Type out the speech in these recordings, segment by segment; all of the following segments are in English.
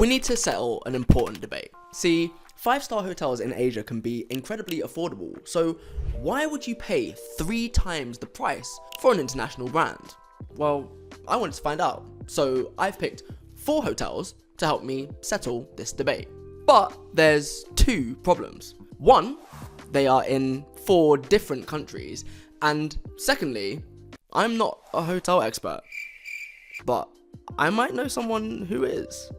We need to settle an important debate. See, 5-star hotels in Asia can be incredibly affordable, so why would you pay 3 times the price for an international brand? Well, I wanted to find out, so I've picked 4 hotels to help me settle this debate. But there's 2 problems. 1, they are in 4 different countries, and secondly, I'm not a hotel expert, but I might know someone who is.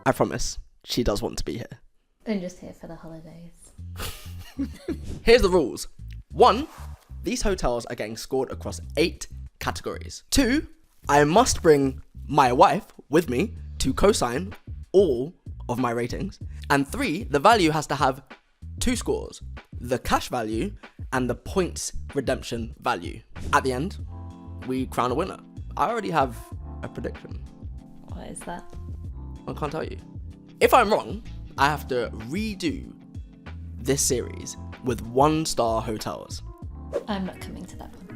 I promise, she does want to be here. I'm just here for the holidays. Here's the rules. 1, these hotels are getting scored across 8 categories. 2, I must bring my wife with me to co-sign all of my ratings. And 3, the value has to have 2 scores, the cash value and the points redemption value. At the end, we crown a winner. I already have a prediction. What is that? I can't tell you. If I'm wrong, I have to redo this series with 1-star hotels. I'm not coming to that one.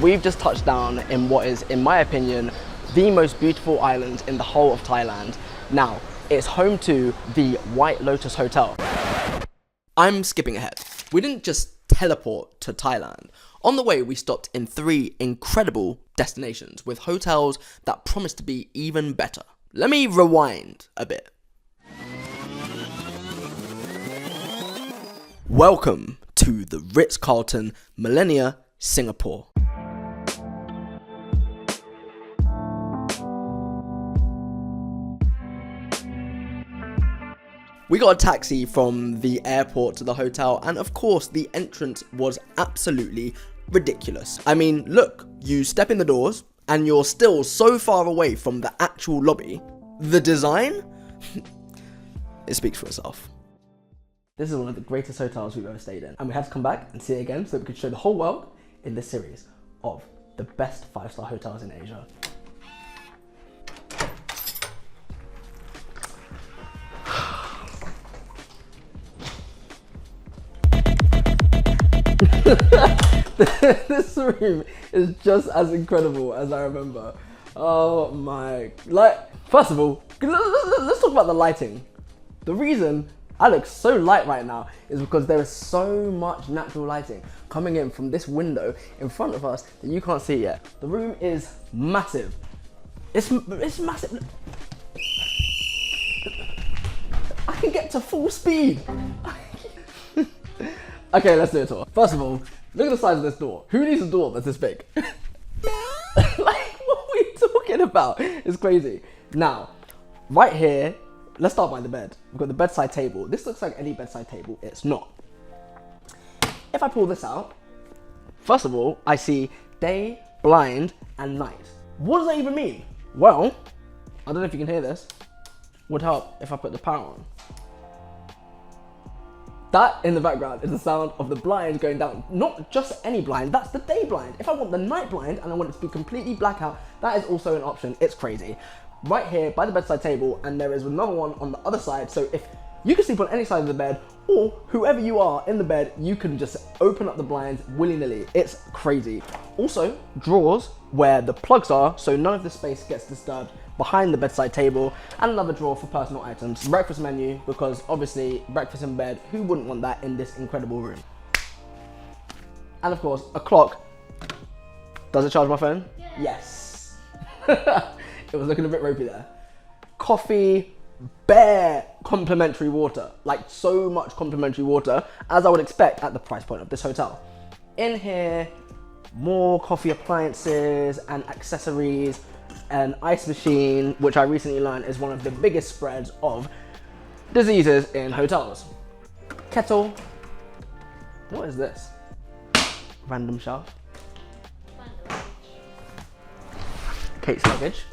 We've just touched down in what is, in my opinion, the most beautiful island in the whole of Thailand. Now, it's home to the White Lotus Hotel. I'm skipping ahead. We didn't just teleport to Thailand. On the way, we stopped in 3 incredible destinations with hotels that promised to be even better. Let me rewind a bit. Welcome to the Ritz-Carlton, Millenia, Singapore. We got a taxi from the airport to the hotel, and of course the entrance was absolutely ridiculous. I mean, look, you step in the doors and you're still so far away from the actual lobby. The design? It speaks for itself. This is one of the greatest hotels we've ever stayed in, and we had to come back and see it again so that we could show the whole world in this series of the best 5-star hotels in Asia. This room is just as incredible as I remember. Oh my, first of all, let's talk about the lighting. The reason I look so light right now is because there is so much natural lighting coming in from this window in front of us that you can't see yet. The room is massive. It's massive. I can get to full speed. Okay, let's do a tour. First of all, look at the size of this door. Who needs a door that's this big? Like, what are we talking about? It's crazy. Now, right here, let's start by the bed. We've got the bedside table. This looks like any bedside table. It's not. If I pull this out, first of all, I see day, blind, and night. What does that even mean? Well, I don't know if you can hear this. Would help if I put the power on. That in the background is the sound of the blind going down. Not just any blind, that's the day blind. If I want the night blind and I want it to be completely blackout, that is also an option. It's crazy. Right here by the bedside table, and there is another one on the other side. So if you can sleep on any side of the bed, or whoever you are in the bed, you can just open up the blinds willy-nilly. It's crazy. Also, drawers where the plugs are, so none of the space gets disturbed behind the bedside table, and another drawer for personal items. Breakfast menu, because obviously breakfast in bed, who wouldn't want that in this incredible room? And of course, a clock. Does it charge my phone? Yeah. Yes. It was looking a bit ropey there. Coffee, bare complimentary water. Like so much complimentary water, as I would expect at the price point of this hotel. In here, more coffee appliances and accessories, an ice machine, which I recently learned is one of the biggest spreads of diseases in hotels. Kettle. What is this? Random shelf. Kate's luggage.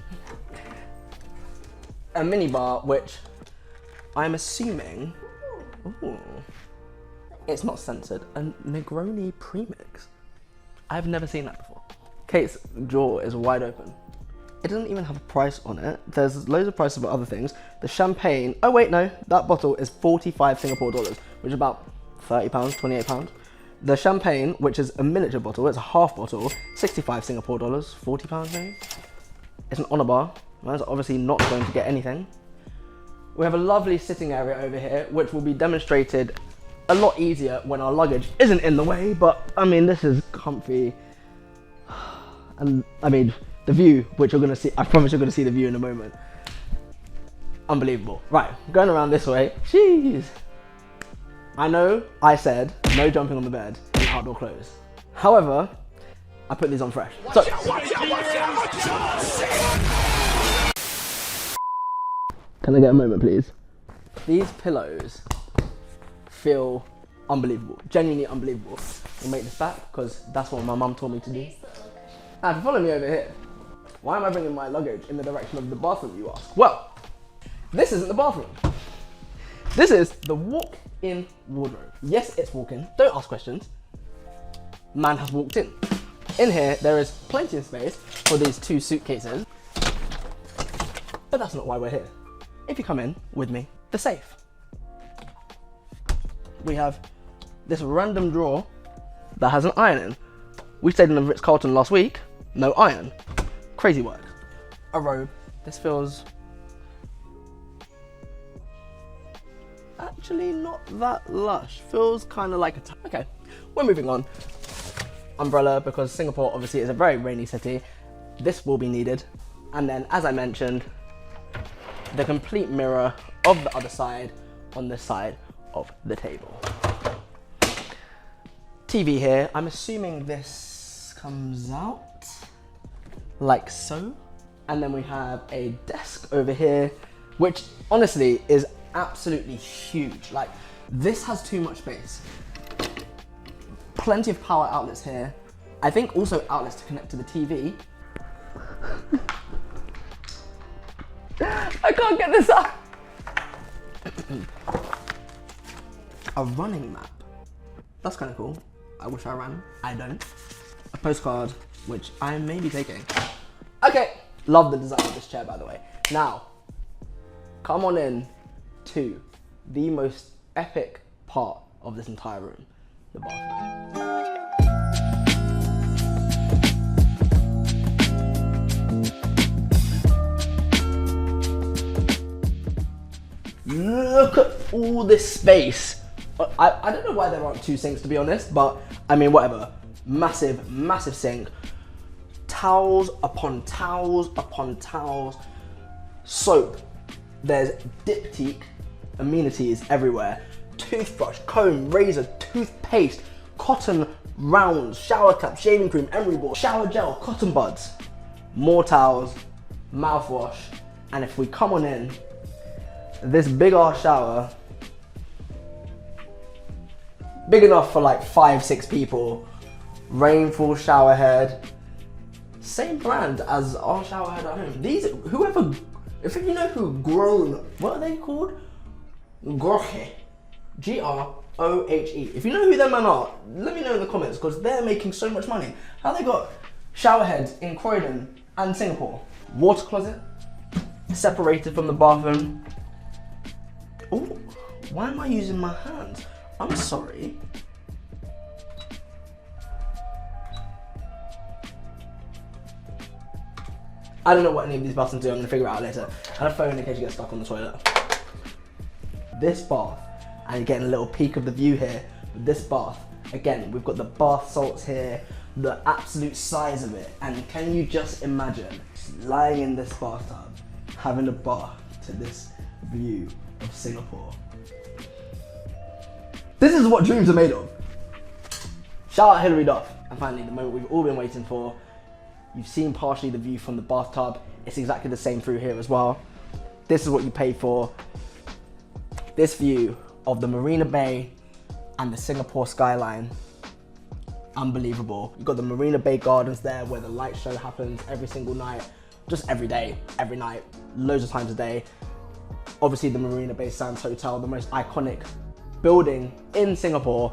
A minibar, which I'm assuming, ooh, it's not censored, a Negroni premix. I've never seen that before. Kate's jaw is wide open. It doesn't even have a price on it. There's loads of prices about other things. The champagne, oh wait, no, that bottle is 45 Singapore dollars, which is about £30, £28. The champagne, which is a miniature bottle, it's a half bottle, 65 Singapore dollars, £40 maybe. It's an honour bar. Mine's obviously not going to get anything. We have a lovely sitting area over here, which will be demonstrated a lot easier when our luggage isn't in the way, but I mean, this is comfy. And I mean, the view, which you're gonna see, I promise you're gonna see the view in a moment. Unbelievable. Right, going around this way, jeez. I know I said no jumping on the bed in outdoor clothes. However, I put these on fresh. So, can I get a moment, please? These pillows feel unbelievable, genuinely unbelievable. We'll make this back because that's what my mum told me to do. And follow me over here. Why am I bringing my luggage in the direction of the bathroom, you ask? Well, this isn't the bathroom. This is the walk-in wardrobe. Yes, it's walk-in. Don't ask questions. Man has walked in. In here, there is plenty of space for these 2 suitcases. But that's not why we're here. If you come in with me, the safe. We have this random drawer that has an iron in. We stayed in the Ritz-Carlton last week, no iron. Crazy work. A robe. This feels actually not that lush. Feels kind of like a okay, we're moving on. Umbrella, because Singapore obviously is a very rainy city. This will be needed. And then, as I mentioned, the complete mirror of the other side on this side of the table. TV here. I'm assuming this comes out like so. And then we have a desk over here, which honestly is absolutely huge. Like, this has too much space. Plenty of power outlets here. I think also outlets to connect to the TV. I can't get this up. A running map. That's kind of cool. I wish I ran. I don't. A postcard, which I may be taking. Okay. Love the design of this chair, by the way. Now, come on in to the most epic part of this entire room, the bathroom. Look at all this space. I don't know why there aren't 2 sinks, to be honest, but I mean, whatever. Massive, massive sink. Towels upon towels upon towels. Soap. There's diptyque amenities everywhere. Toothbrush, comb, razor, toothpaste, cotton rounds, shower cap, shaving cream, emery board, shower gel, cotton buds, more towels, mouthwash, and if we come on in, this big ass shower, big enough for like 5-6 people, rainfall shower head, same brand as our shower head at home. These, whoever, if you know who Grown, what are they called? Grohe, Grohe. If you know who them men are, let me know in the comments, because they're making so much money. How they got shower heads in Croydon and Singapore? Water closet, separated from the bathroom. Oh, why am I using my hands? I'm sorry. I don't know what any of these buttons do, I'm gonna figure it out later. And a phone in case you get stuck on the toilet. This bath, and you're getting a little peek of the view here, with this bath. Again, we've got the bath salts here, the absolute size of it. And can you just imagine lying in this bathtub, having a bath to this view of Singapore? This is what dreams are made of. Shout out Hilary Duff. And finally, the moment we've all been waiting for. You've seen partially the view from the bathtub. It's exactly the same through here as well. This is what you paid for. This view of the Marina Bay and the Singapore skyline. Unbelievable. You've got the Marina Bay Gardens there where the light show happens every single night. Just every day, every night, loads of times a day. Obviously the Marina Bay Sands Hotel, the most iconic building in Singapore,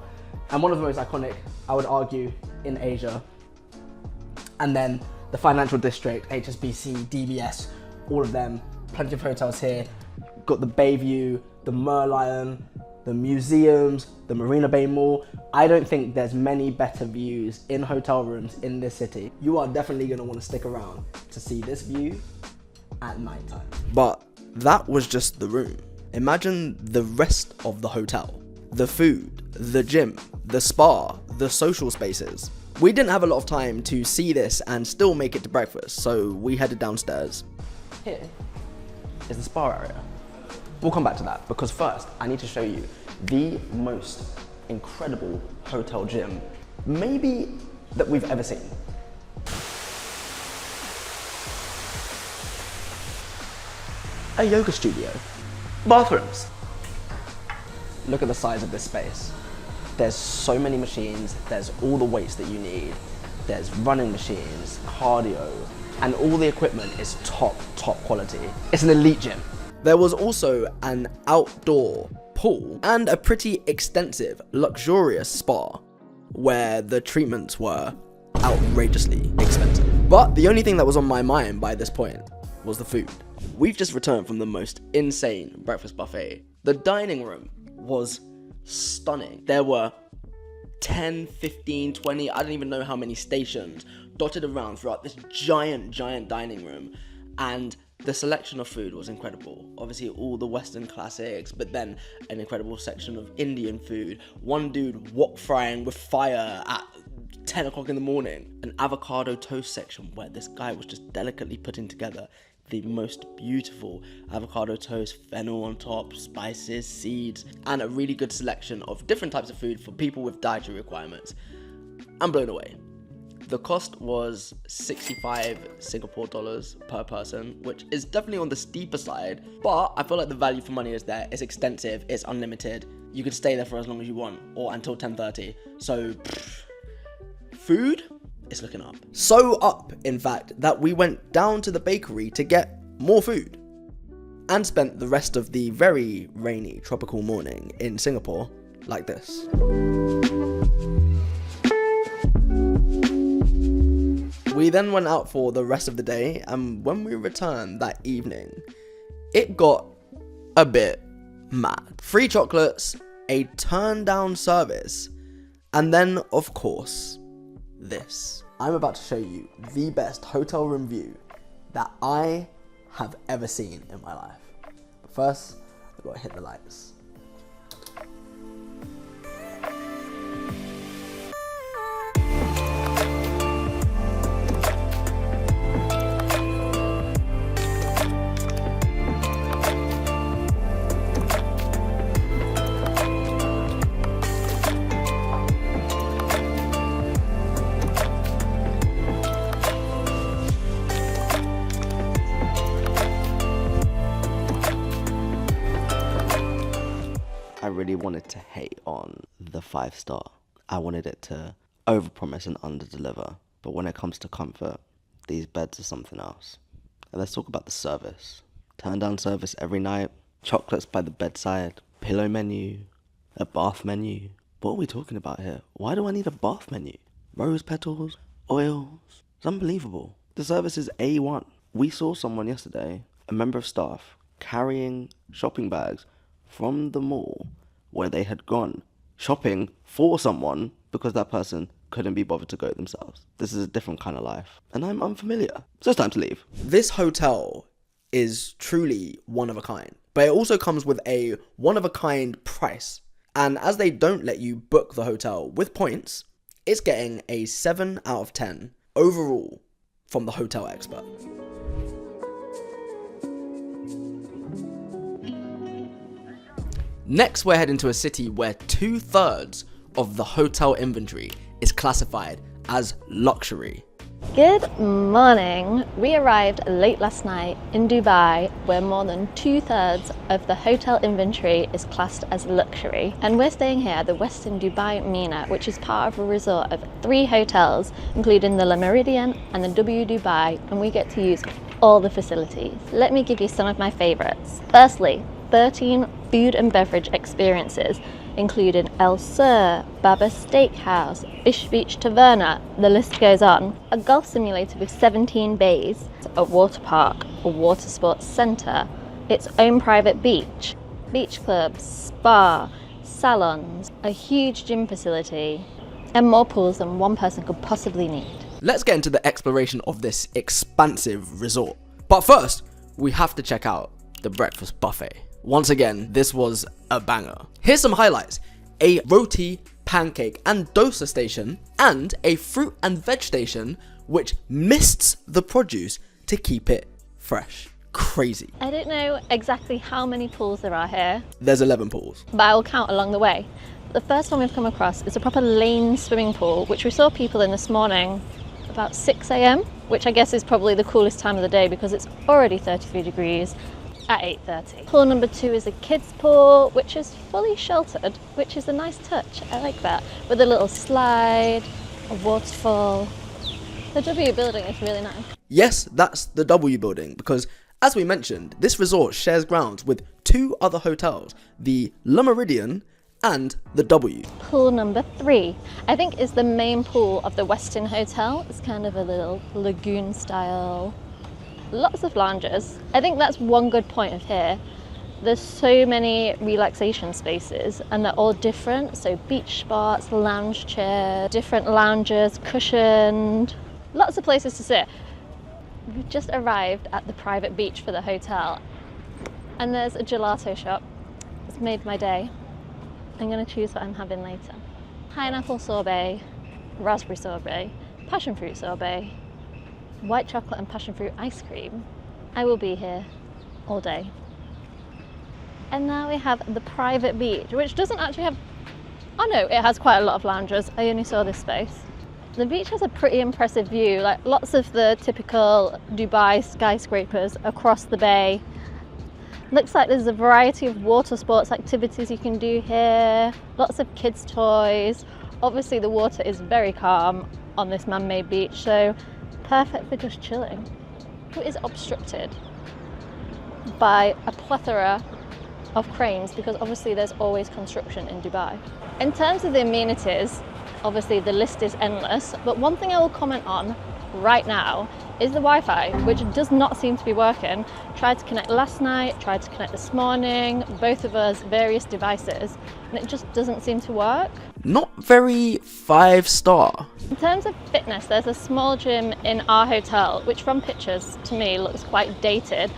and one of the most iconic, I would argue, in Asia. And then the financial district, HSBC, DBS, all of them, plenty of hotels here. Got the Bayview, the Merlion, the museums, the Marina Bay Mall. I don't think there's many better views in hotel rooms in this city. You are definitely gonna wanna stick around to see this view at nighttime. But that was just the room. Imagine the rest of the hotel. The food, the gym, the spa, the social spaces. We didn't have a lot of time to see this and still make it to breakfast, so we headed downstairs. Here is the spa area. We'll come back to that, because first I need to show you the most incredible hotel gym maybe that we've ever seen. A yoga studio. Bathrooms. Look at the size of this space. There's so many machines, there's all the weights that you need, there's running machines, cardio, and all the equipment is top quality. It's an elite gym. There was also an outdoor pool and a pretty extensive, luxurious spa where the treatments were outrageously expensive. But the only thing that was on my mind by this point was the food. We've just returned from the most insane breakfast buffet. The dining room was stunning. There were 10, 15, 20, I don't even know how many stations dotted around throughout this giant dining room, and the selection of food was incredible. Obviously all the Western classics, but then an incredible section of Indian food. One dude wok frying with fire at 10 o'clock in the morning. An avocado toast section where this guy was just delicately putting together the most beautiful avocado toast, fennel on top, spices, seeds, and a really good selection of different types of food for people with dietary requirements. I'm blown away. The cost was 65 Singapore dollars per person, which is definitely on the steeper side, but I feel like the value for money is there. It's extensive, it's unlimited. You can stay there for as long as you want, or until 10:30. So, food? It's looking up. So up, in fact, that we went down to the bakery to get more food and spent the rest of the very rainy tropical morning in Singapore like this. We then went out for the rest of the day, and when we returned that evening, it got a bit mad. Free chocolates, a turn down service, and then, of course, this. I'm about to show you the best hotel room view that I have ever seen in my life. But first, I've got to hit the lights. I really wanted to hate on the 5-star. I wanted it to overpromise and underdeliver. But when it comes to comfort, these beds are something else. And let's talk about the service. Turn down service every night, chocolates by the bedside, pillow menu, a bath menu. What are we talking about here? Why do I need a bath menu? Rose petals, oils. It's unbelievable. The service is A1. We saw someone yesterday, a member of staff, carrying shopping bags from the mall where they had gone shopping for someone because that person couldn't be bothered to go themselves. This is a different kind of life, and I'm unfamiliar. So it's time to leave. This hotel is truly one of a kind, but it also comes with a one-of-a-kind price. And as they don't let you book the hotel with points, it's getting a 7 out of 10 overall from the hotel expert. Next, we're heading to a city where 2/3 of the hotel inventory is classified as luxury. Good morning. We arrived late last night in Dubai, where more than 2/3 of the hotel inventory is classed as luxury. And we're staying here at the Westin Dubai Mina, which is part of a resort of 3 hotels, including the Le Méridien and the W Dubai, and we get to use all the facilities. Let me give you some of my favorites. Firstly, 13 food and beverage experiences, including El Sur, Baba Steakhouse, Fish Beach Taverna, the list goes on. A golf simulator with 17 bays, a water park, a water sports centre, its own private beach, beach clubs, spa, salons, a huge gym facility, and more pools than one person could possibly need. Let's get into the exploration of this expansive resort. But first, we have to check out the breakfast buffet. Once again, this was a banger. Here's some highlights. A roti, pancake and dosa station, and a fruit and veg station which mists the produce to keep it fresh. Crazy. I don't know exactly how many pools there are here. There's 11 pools. But I will count along the way. The first one we've come across is a proper lane swimming pool, which we saw people in this morning about 6 a.m, which I guess is probably the coolest time of the day because it's already 33 degrees at 8:30. Pool number 2 is a kids pool, which is fully sheltered, which is a nice touch. I like that. With a little slide, a waterfall. The W building is really nice. Yes, that's the W building, because as we mentioned, this resort shares grounds with 2 other hotels, the Le Méridien and the W. Pool number 3, I think, is the main pool of the Westin Hotel. It's kind of a little lagoon style. Lots of lounges. I think that's one good point of here. There's so many relaxation spaces and they're all different. So beach spots, lounge chairs, different lounges, cushioned. Lots of places to sit. We've just arrived at the private beach for the hotel and there's a gelato shop. It's made my day. I'm going to choose what I'm having later. Pineapple sorbet, raspberry sorbet, passion fruit sorbet, white chocolate and passion fruit ice cream. I will be here all day. And now we have the private beach, which doesn't actually have, oh no, it has quite a lot of lounges. I only saw this space. The beach has a pretty impressive view, like lots of the typical Dubai skyscrapers across the bay. Looks like there's a variety of water sports activities you can do here, lots of kids' toys. Obviously the water is very calm on this man-made beach, so perfect for just chilling. It is obstructed by a plethora of cranes because obviously there's always construction in Dubai. In terms of the amenities, obviously the list is endless, but one thing I will comment on right now is the Wi-Fi, which does not seem to be working. Tried to connect last night, tried to connect this morning, both of us, various devices, and it just doesn't seem to work. Not very 5-star. In terms of fitness, there's a small gym in our hotel, which from pictures to me looks quite dated,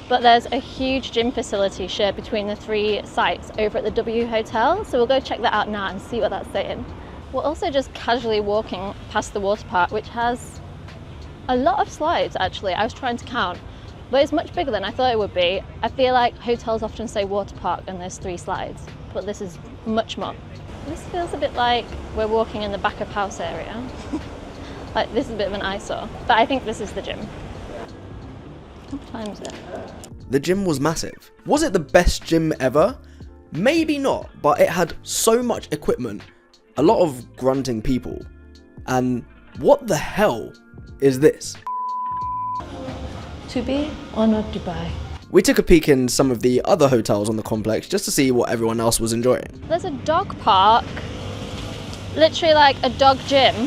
but there's a huge gym facility shared between the 3 sites over at the W Hotel, so we'll go check that out now and see what that's saying. We're also just casually walking past the water park, which has a lot of slides actually. I was trying to count, but it's much bigger than I thought it would be. I feel like hotels often say water park and there's 3 slides, but this is much more. This feels a bit like we're walking in the back of house area. Like this is a bit of an eyesore, but I think this is the gym. What time is it? The gym was massive. Was it the best gym ever? Maybe not, but it had so much equipment, a lot of grunting people, and what the hell is this? To be or not to buy? We took a peek in some of the other hotels on the complex just to see what everyone else was enjoying. There's a dog park, literally like a dog gym.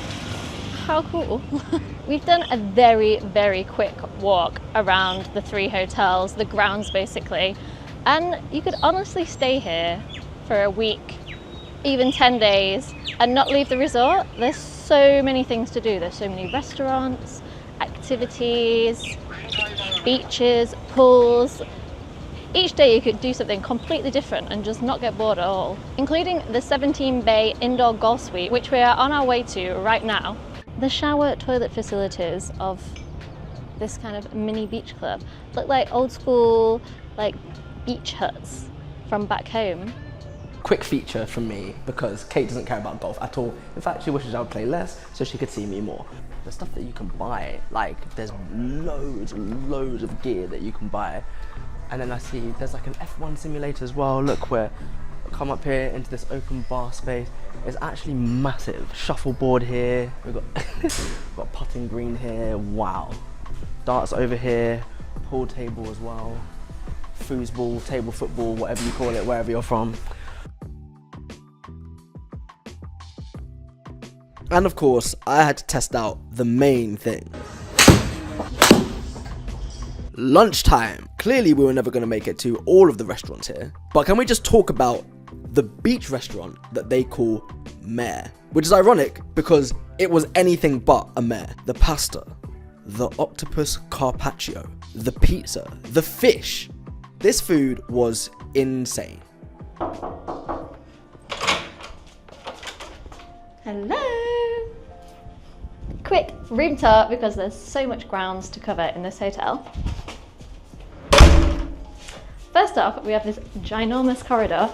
How cool. We've done a very, very quick walk around the 3 hotels, the grounds basically, and you could honestly stay here for a week, even 10 days, and not leave the resort. There's so many things to do. There's so many restaurants, activities, beaches, pools. Each day you could do something completely different and just not get bored at all, including the 17-bay indoor golf suite, which we are on our way to right now. The shower toilet facilities of this kind of mini beach club look like old school, like beach huts from back home. Quick feature from me, because Kate doesn't care about golf at all. In fact, she wishes I would play less so she could see me more. The stuff that you can buy, like there's loads of gear that you can buy. And then I see there's like an F1 simulator as well. Look, where come up here into this open bar space. It's actually massive. Shuffleboard here. We've got got putting green here. Wow. Darts over here. Pool table as well. Foosball, table football, whatever you call it, wherever you're from. And of course, I had to test out the main thing. Lunchtime. Clearly we were never going to make it to all of the restaurants here, but can we just talk about the beach restaurant that they call mare, which is ironic because it was anything but a mare. The pasta, the octopus carpaccio, the pizza, the fish. This food was insane. Hello! Quick room tour because there's so much grounds to cover in this hotel. First off, we have this ginormous corridor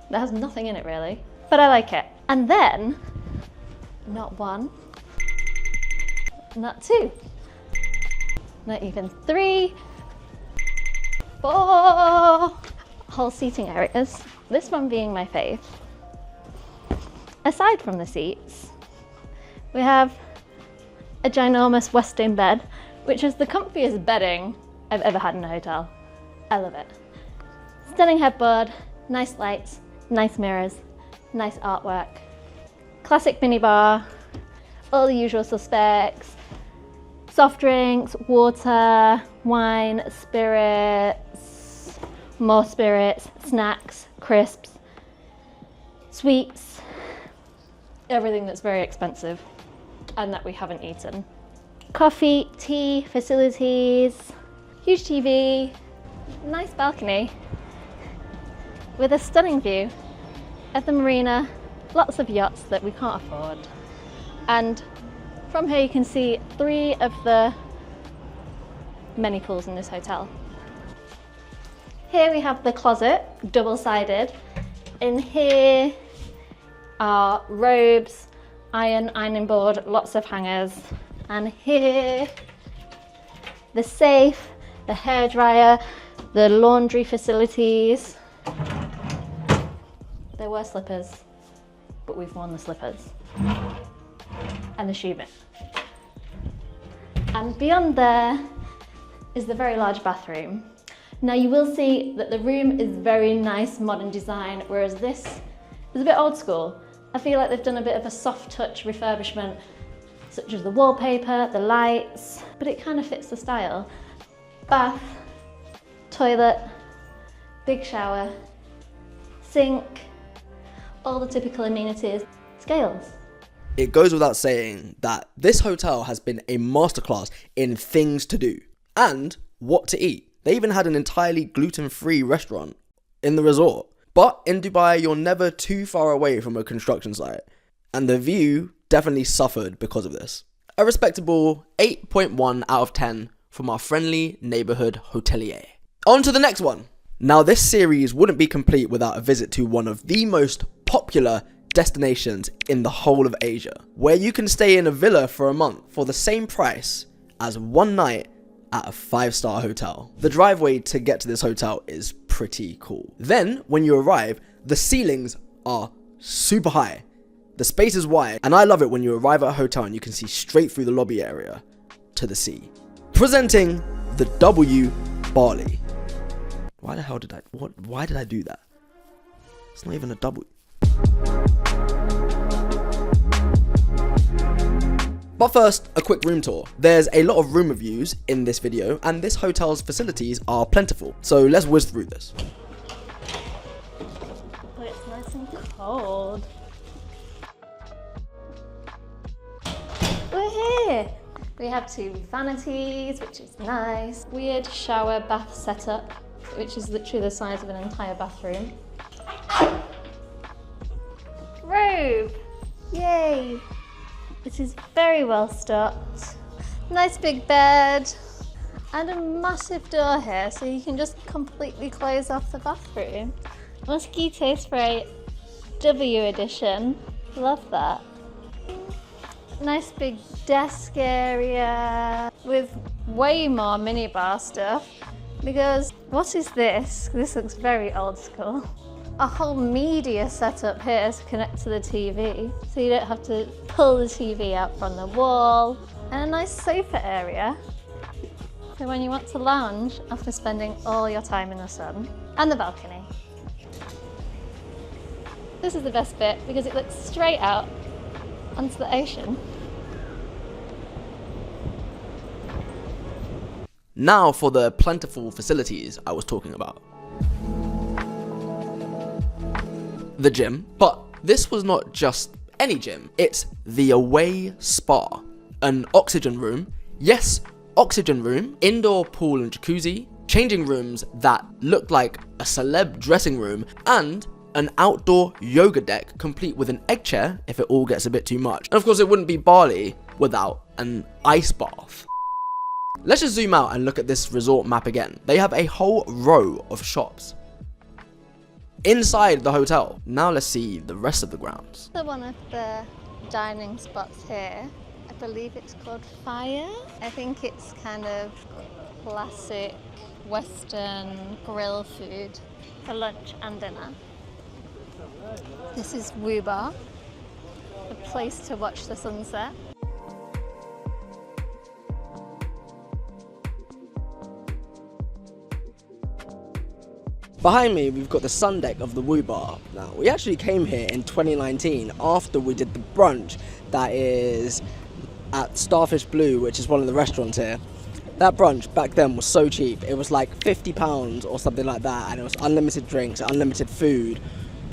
that has nothing in it really, but I like it. And then, not one, not two, not even three, four whole seating areas, this one being my fave. Aside from the seats, we have a ginormous Westin bed, which is the comfiest bedding I've ever had in a hotel. I love it. Stunning headboard, nice lights, nice mirrors, nice artwork. Classic minibar, all the usual suspects. Soft drinks, water, wine, spirits, more spirits, snacks, crisps, sweets, everything that's very expensive and that we haven't eaten. Coffee, tea, facilities, huge TV, nice balcony with a stunning view of the marina, lots of yachts that we can't afford. And from here you can see 3 of the many pools in this hotel. Here we have the closet, double-sided. In here are robes, ironing board, lots of hangers. And here, the safe, the hairdryer, the laundry facilities. There were slippers, but we've worn the slippers. And the shoe bin. And beyond there is the very large bathroom. Now you will see that the room is very nice modern design, whereas this is a bit old school. I feel like they've done a bit of a soft touch refurbishment, such as the wallpaper, the lights, but it kind of fits the style. Bath, toilet, big shower, sink, all the typical amenities, scales. It goes without saying that this hotel has been a masterclass in things to do and what to eat. They even had an entirely gluten-free restaurant in the resort. But in Dubai, you're never too far away from a construction site, and the view definitely suffered because of this. A respectable 8.1 out of 10 from our friendly neighborhood hotelier. On to the next one. Now, this series wouldn't be complete without a visit to one of the most popular destinations in the whole of Asia, where you can stay in a villa for a month for the same price as one night at a 5-star hotel. The driveway to get to this hotel is pretty cool. Then, when you arrive, the ceilings are super high. The space is wide, and I love it when you arrive at a hotel and you can see straight through the lobby area to the sea. Presenting the W Bali. Why the hell did why did I do that? It's not even a W. But first, a quick room tour. There's a lot of room reviews in this video, and this hotel's facilities are plentiful. So let's whiz through this. Oh, it's nice and cold. We're here. We have 2 vanities, which is nice. Weird shower bath setup, which is literally the size of an entire bathroom. Robe! Yay! It is very well stocked. Nice big bed. And a massive door here, so you can just completely close off the bathroom. Mosquito spray, W edition. Love that. Nice big desk area with way more minibar stuff, because what is this? This looks very old school. A whole media setup here to connect to the TV, so you don't have to pull the TV out from the wall. And a nice sofa area, so when you want to lounge after spending all your time in the sun. And the balcony. This is the best bit because it looks straight out onto the ocean. Now for the plentiful facilities I was talking about. the gym, but this was not just any gym. It's the Away Spa, an oxygen room. Yes, oxygen room, indoor pool and jacuzzi, changing rooms that looked like a celeb dressing room, and an outdoor yoga deck complete with an egg chair if it all gets a bit too much. And of course it wouldn't be Bali without an ice bath. Let's just zoom out and look at this resort map again. They have a whole row of shops inside the hotel. Now let's see the rest of the grounds. So one of the dining spots here, I believe it's called Fire. I think it's kind of classic Western grill food for lunch and dinner. This is W Bali, a place to watch the sunset. Behind me, we've got the sun deck of the W Bali. Now, we actually came here in 2019 after we did the brunch that is at Starfish Blue, which is one of the restaurants here. That brunch back then was so cheap. It was like £50 or something like that, and it was unlimited drinks, unlimited food,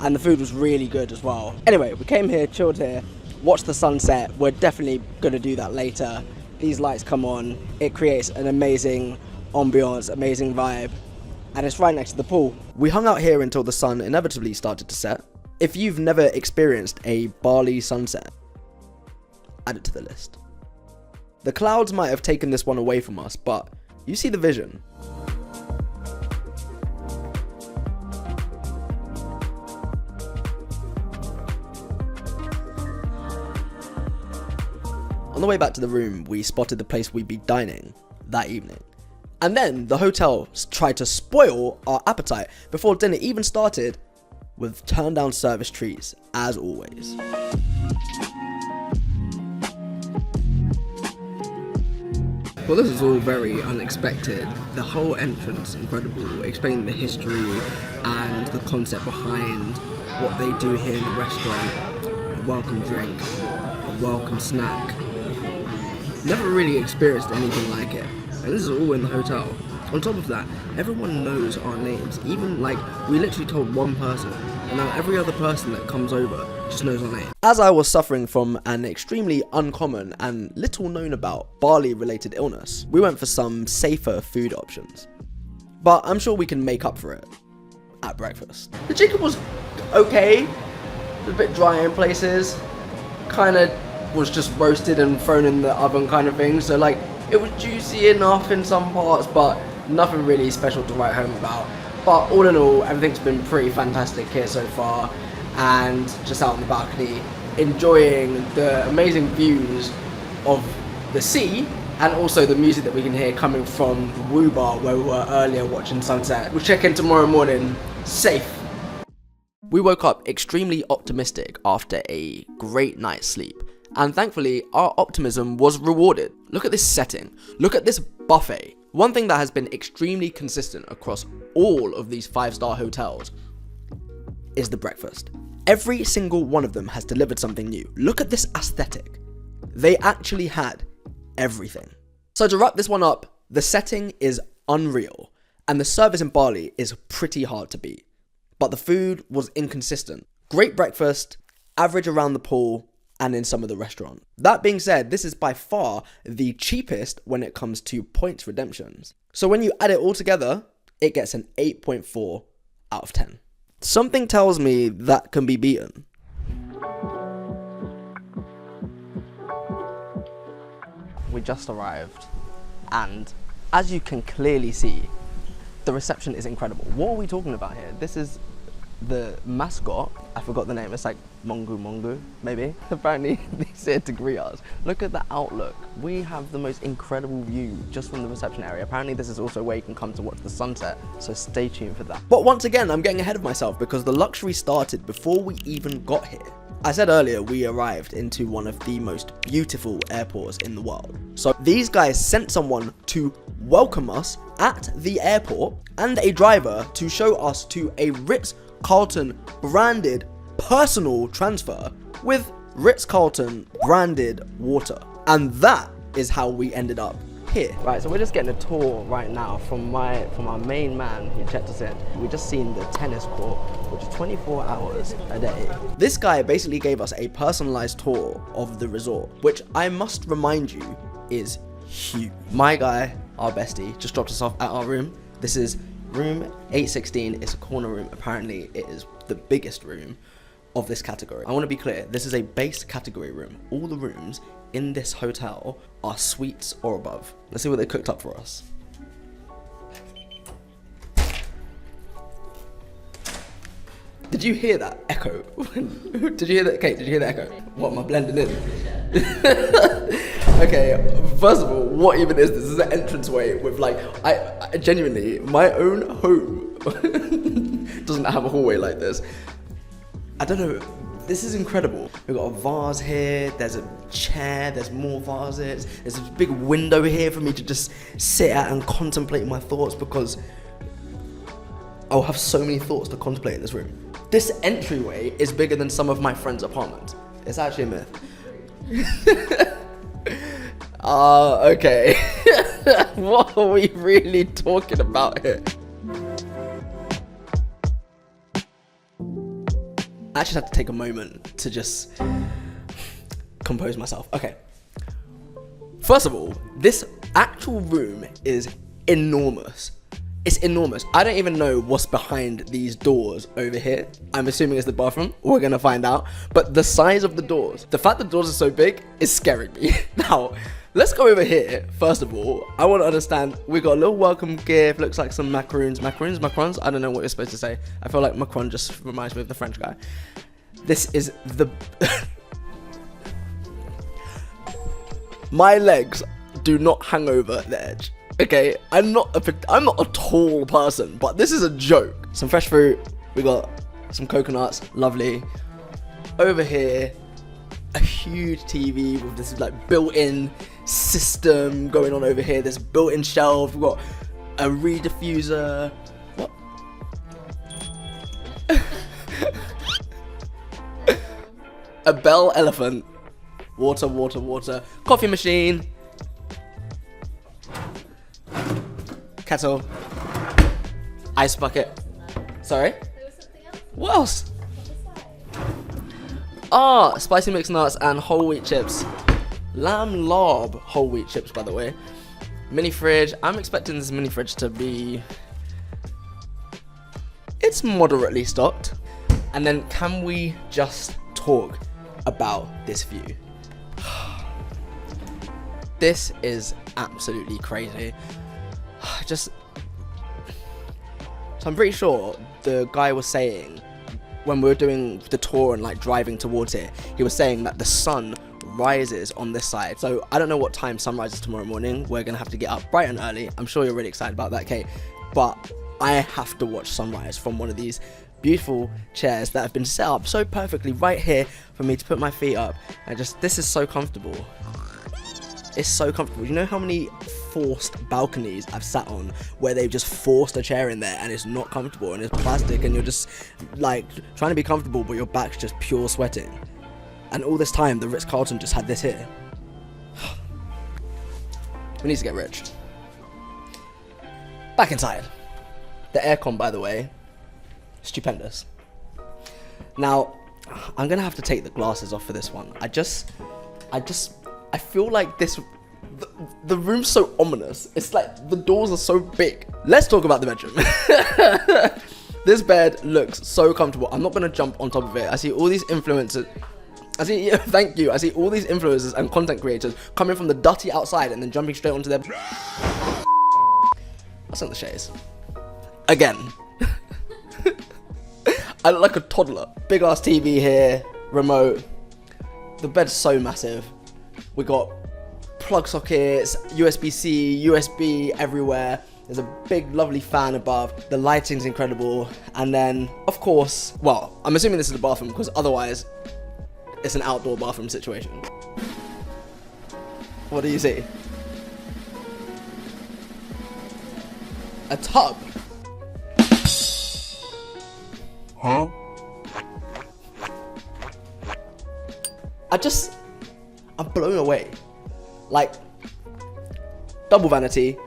and the food was really good as well. Anyway, we came here, chilled here, watched the sunset. We're definitely gonna do that later. These lights come on, it creates an amazing ambiance, amazing vibe, and it's right next to the pool. We hung out here until the sun inevitably started to set. If you've never experienced a Bali sunset, add it to the list. The clouds might have taken this one away from us, but you see the vision. On the way back to the room, we spotted the place we'd be dining that evening. And then the hotel tried to spoil our appetite before dinner even started with turned down service treats, as always. Well, this is all very unexpected. The whole entrance, incredible, explaining the history and the concept behind what they do here in the restaurant. A welcome drink, a welcome snack. Never really experienced anything like it. And this is all in the hotel. On top of that, everyone knows our names. Even like, we literally told one person, and now every other person that comes over just knows our name. As I was suffering from an extremely uncommon and little known about Bali related illness, we went for some safer food options. But I'm sure we can make up for it at breakfast. The chicken was okay, it was a bit dry in places, kind of was just roasted and thrown in the oven kind of thing, so like, it was juicy enough in some parts, but nothing really special to write home about. But all in all, everything's been pretty fantastic here so far, and just out on the balcony, enjoying the amazing views of the sea, and also the music that we can hear coming from W Bali, where we were earlier watching sunset. We'll check in tomorrow morning, safe. We woke up extremely optimistic after a great night's sleep, and thankfully our optimism was rewarded. Look at this setting, look at this buffet. One thing that has been extremely consistent across all of these 5-star hotels is the breakfast. Every single one of them has delivered something new. Look at this aesthetic. They actually had everything. So to wrap this one up, the setting is unreal, and the service in Bali is pretty hard to beat. But the food was inconsistent. Great breakfast, average around the pool, and in some of the restaurant. That being said, this is by far the cheapest when it comes to points redemptions. So when you add it all together, it gets an 8.4 out of 10. Something tells me that can be beaten. We just arrived, and as you can clearly see, the reception is incredible. What are we talking about here? This is the mascot, I forgot the name, it's like Mongu, maybe? Apparently he's here to greet us. Look at the outlook. We have the most incredible view just from the reception area. Apparently this is also where you can come to watch the sunset, so stay tuned for that. But once again, I'm getting ahead of myself because the luxury started before we even got here. I said earlier we arrived into one of the most beautiful airports in the world. So these guys sent someone to welcome us at the airport and a driver to show us to a ritz-carlton branded personal transfer with ritz-carlton branded water. And that is how we ended up here. Right, so we're just getting a tour right now from our main man who checked us in. We just seen the tennis court, which is 24 hours a day. This guy basically gave us a personalized tour of the resort, which I must remind you is huge. My guy, our bestie, just dropped us off at our room. This is room 816. It's a corner room. Apparently it is the biggest room of this category. I want to be clear, this is a base category room. All the rooms in this hotel are suites or above. Let's see what they cooked up for us. Did you hear that echo? Did you hear that, Kate? Did you hear that echo? What, am I blending in? Okay, first of all, what even is this? This is an entranceway with like, I genuinely, my own home doesn't have a hallway like this. I don't know, this is incredible. We've got a vase here, there's a chair, there's more vases, there's a big window here for me to just sit at and contemplate my thoughts, because I'll have so many thoughts to contemplate in this room. This entryway is bigger than some of my friends' apartments. It's actually a myth. Okay. What are we really talking about here? I actually have to take a moment to just compose myself. Okay. First of all, this actual room is enormous. It's enormous. I don't even know what's behind these doors over here. I'm assuming it's the bathroom. We're gonna find out. But the size of the doors, the fact that the doors are so big is scaring me. Now, let's go over here. First of all, I want to understand, we got a little welcome gift. Looks like some macaroons. Macarons? I don't know what you're supposed to say. I feel like Macron just reminds me of the French guy. This is the... My legs do not hang over the edge. Okay, I'm not a tall person, but this is a joke. Some fresh fruit. We got some coconuts. Lovely. Over here, a huge TV with this like built-in system going on over here. There's built-in shelves. We've got a reed diffuser. What? A bell elephant. Water. Coffee machine. Kettle. Ice bucket. Sorry? There was something else. What else? Ah, spicy mixed nuts and whole wheat chips. Lamb lob whole wheat chips, by the way. Mini fridge. I'm expecting this mini fridge to be... It's moderately stocked. And then can we just talk about this view? This is absolutely crazy. So I'm pretty sure the guy was saying when we were doing the tour and like driving towards it, he was saying that the sun rises on this side. So I don't know what time sun rises tomorrow morning. We're gonna have to get up bright and early. I'm sure you're really excited about that, Kate, but I have to watch sunrise from one of these beautiful chairs that have been set up so perfectly right here for me to put my feet up. And just, this is so comfortable. It's so comfortable. You know how many forced balconies I've sat on where they've just forced a chair in there and it's not comfortable and it's plastic and you're just like trying to be comfortable but your back's just pure sweating. And all this time the Ritz-Carlton just had this here. We need to get rich. Back inside. The aircon, by the way, stupendous. Now, I'm gonna have to take the glasses off for this one. I feel like this, the room's so ominous. It's like the doors are so big. Let's talk about the bedroom. This bed looks so comfortable. I'm not gonna jump on top of it. I see all these influencers. Thank you. I see all these influencers and content creators coming from the dirty outside and then jumping straight onto their... That's not the shades. Again. I look like a toddler. Big ass TV here, remote. The bed's so massive. We got plug sockets, USB-C, USB everywhere. There's a big lovely fan above. The lighting's incredible. And then, of course, well, I'm assuming this is the bathroom because otherwise it's an outdoor bathroom situation. What do you see? A tub. Huh? I'm blown away. Like, double vanity.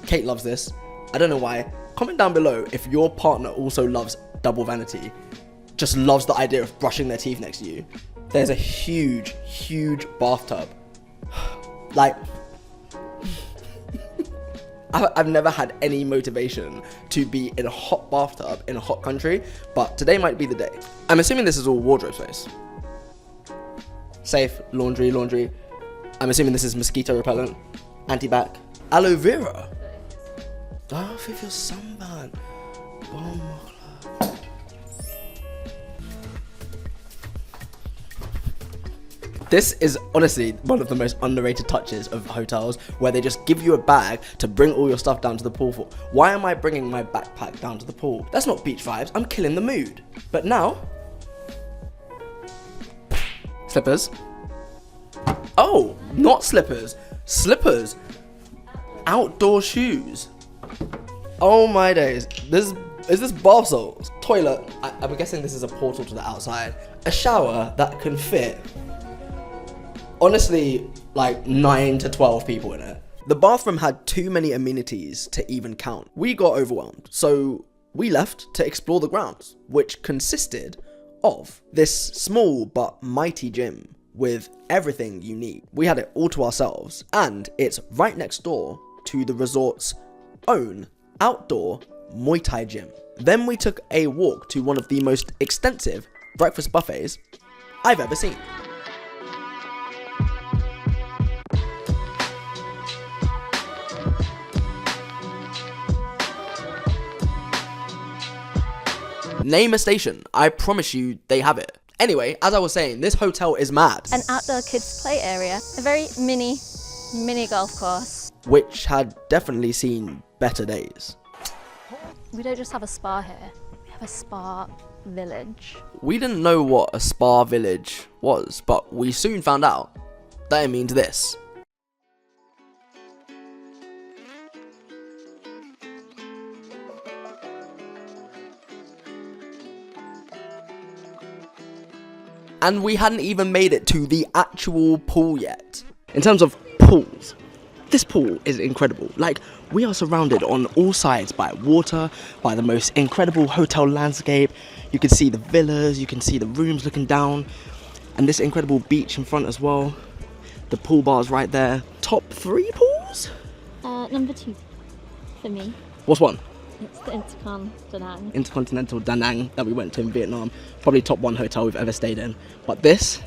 Kate loves this. I don't know why. Comment down below if your partner also loves double vanity. Just loves the idea of brushing their teeth next to you. There's a huge, huge bathtub. Like, I've never had any motivation to be in a hot bathtub in a hot country, but today might be the day. I'm assuming this is all wardrobe space. Safe, laundry. I'm assuming this is mosquito repellent, anti-bac, aloe vera. Oh, if you're sunburned. This is honestly one of the most underrated touches of hotels, where they just give you a bag to bring all your stuff down to the pool for. Why am I bringing my backpack down to the pool? That's not beach vibes, I'm killing the mood. But now, slippers. Oh, not slippers, slippers. Outdoor shoes. Oh my days, is this bath salts? Toilet, I'm guessing this is a portal to the outside. A shower that can fit, honestly, like 9 to 12 people in it. The bathroom had too many amenities to even count. We got overwhelmed, so we left to explore the grounds, which consisted of this small but mighty gym with everything you need. We had it all to ourselves, and it's right next door to the resort's own outdoor Muay Thai gym. Then we took a walk to one of the most extensive breakfast buffets I've ever seen. Name a station, I promise you they have it. Anyway, as I was saying, this hotel is mad. An outdoor kids play area, a very mini golf course. Which had definitely seen better days. We don't just have a spa here, we have a spa village. We didn't know what a spa village was, but we soon found out that it means this. And we hadn't even made it to the actual pool yet. In terms of pools, this pool is incredible. Like, we are surrounded on all sides by water, by the most incredible hotel landscape. You can see the villas, you can see the rooms looking down, and this incredible beach in front as well. The pool bar's right there. Top 3 pools? Number 2 for me. What's one? It's the Intercontinental Da Nang that we went to in Vietnam. Probably top 1 hotel we've ever stayed in. But this,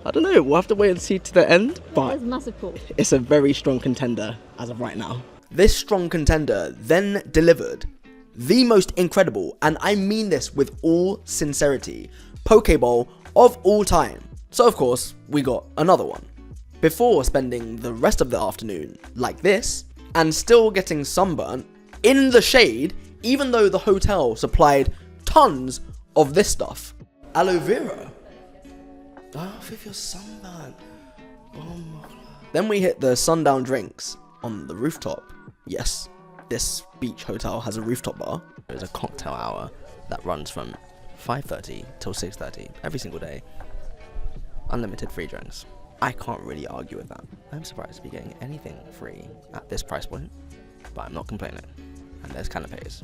I don't know, we'll have to wait and see to the end, but it's a massive pool. It's a very strong contender as of right now. This strong contender then delivered the most incredible, and I mean this with all sincerity, poke bowl of all time. So of course, we got another one. Before spending the rest of the afternoon like this, and still getting sunburnt in the shade, even though the hotel supplied tons of this stuff. Aloe vera. Oh, if you're sunburned. Then we hit the sundown drinks on the rooftop. Yes, this beach hotel has a rooftop bar. There's a cocktail hour that runs from 5:30 till 6:30 every single day. Unlimited free drinks. I can't really argue with that. I'm surprised to be getting anything free at this price point, but I'm not complaining. And there's canapes,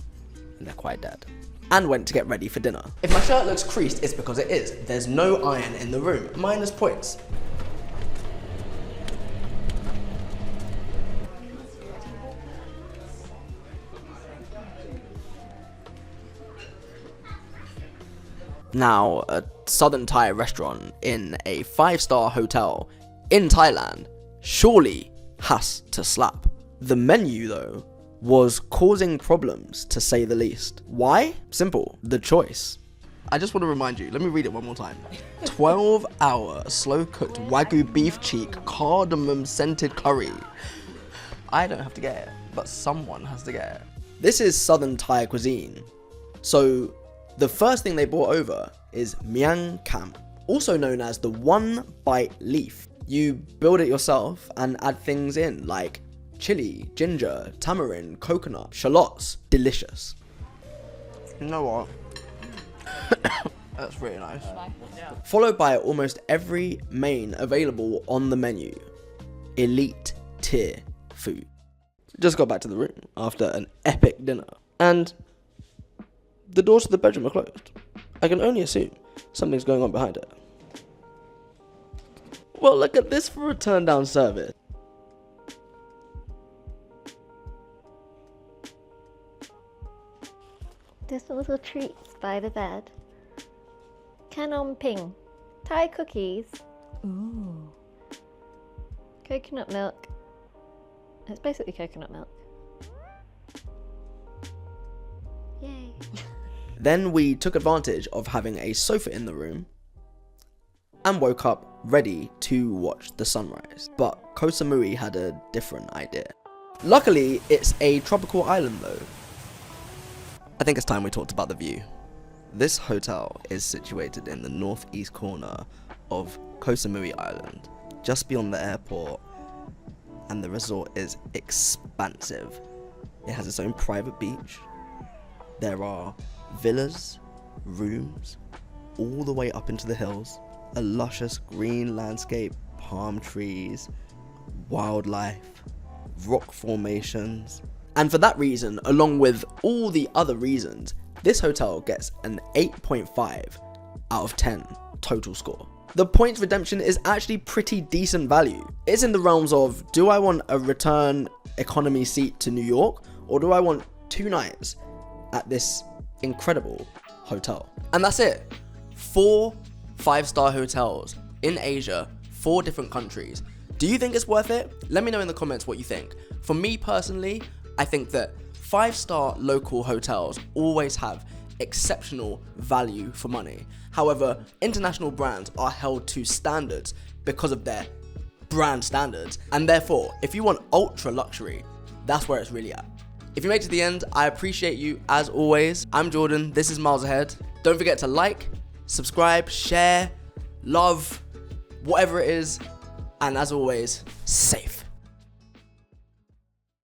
and they're quite dead. And went to get ready for dinner. If my shirt looks creased, it's because it is. There's no iron in the room. Minus points. Now, a Southern Thai restaurant in a 5-star hotel in Thailand surely has to slap. The menu, though, was causing problems, to say the least. Why? Simple. The choice. I just want to remind you, let me read it one more time. 12-hour slow-cooked Wagyu beef cheek cardamom scented curry. I don't have to get it, but someone has to get it. This is Southern Thai cuisine. So the first thing they brought over is Miang Kam, also known as the one-bite leaf. You build it yourself and add things in like chili, ginger, tamarind, coconut, shallots. Delicious. You know what? That's really nice. Followed by almost every main available on the menu. Elite tier food. Just got back to the room after an epic dinner, and the doors to the bedroom are closed. I can only assume something's going on behind it. Well, look at this for a turn down service. Just little treats by the bed. Canon ping. Thai cookies. Ooh. Coconut milk. It's basically coconut milk. Yay. Then we took advantage of having a sofa in the room and woke up ready to watch the sunrise. But Koh Samui had a different idea. Luckily, it's a tropical island though. I think it's time we talked about the view. This hotel is situated in the northeast corner of Koh Samui Island, just beyond the airport, and the resort is expansive. It has its own private beach. There are villas, rooms, all the way up into the hills, a luscious green landscape, palm trees, wildlife, rock formations. And for that reason, along with all the other reasons, this hotel gets an 8.5 out of 10 total score. The points redemption is actually pretty decent value. It's in the realms of, do I want a return economy seat to New York, or do I want 2 nights at this incredible hotel? And that's it. 4 5-star hotels in Asia, 4 different countries. Do you think it's worth it? Let me know in the comments what you think. For me personally, I think that 5-star local hotels always have exceptional value for money. However, international brands are held to standards because of their brand standards, and therefore, if you want ultra luxury, that's where it's really at. If you made it to the end, I appreciate you as always. I'm Jordan, this is Miles Ahead. Don't forget to like, subscribe, share, love, whatever it is, and as always, safe.